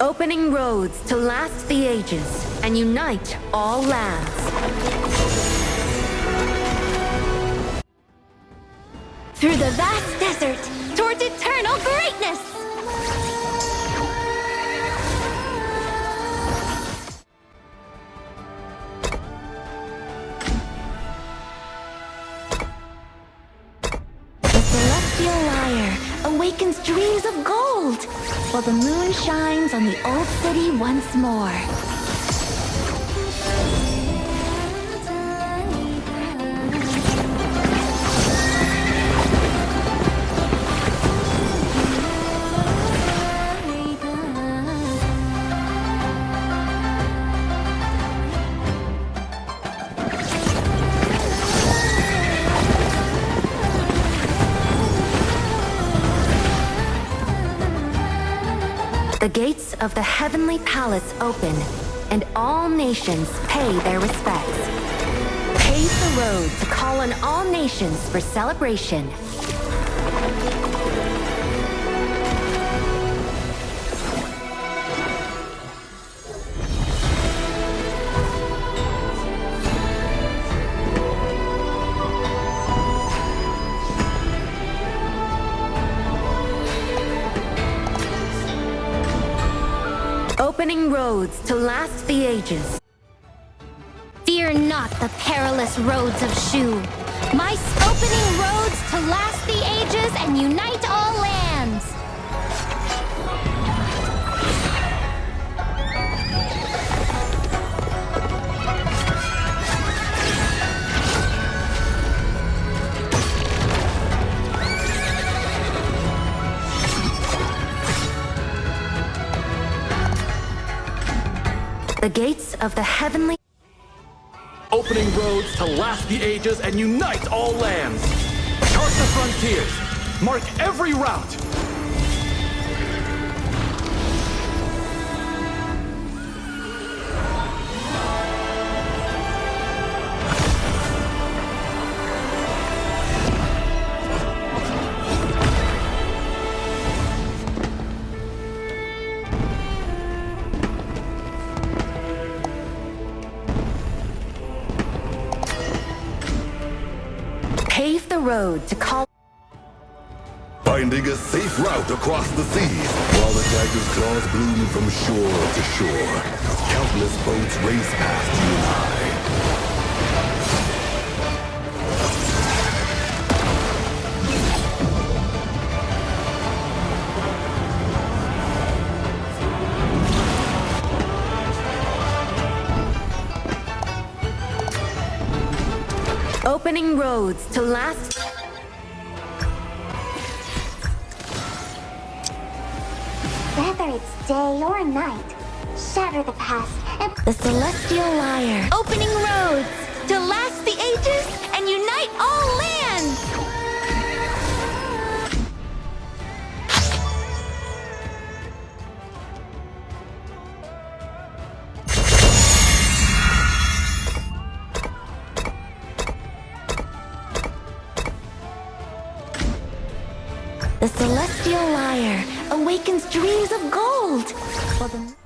Opening roads to last the ages and unite all lands. Through the vast desert, towards eternal greatness! The celestial lyre awakens dreams of gold, while the moon shines on the old city once more. The gates of the heavenly palace open, and all nations pay their respects. Pave the road to call on all nations for celebration. Opening roads to last the ages. Fear not the perilous roads of Shu. My opening roads to last the ages and unite all lands. The gates of the heavenly... Opening roads to last the ages and unite all lands. Chart the frontiers. Mark every route. Pave the road to call... Finding a safe route across the seas, while the dagger's claws bloom from shore to shore. Countless boats race past you and I. Opening roads to last... Whether it's day or night, shatter the past and... The celestial lyre. Opening roads to last the ages and unite all lands. The celestial lyre awakens dreams of gold, while the...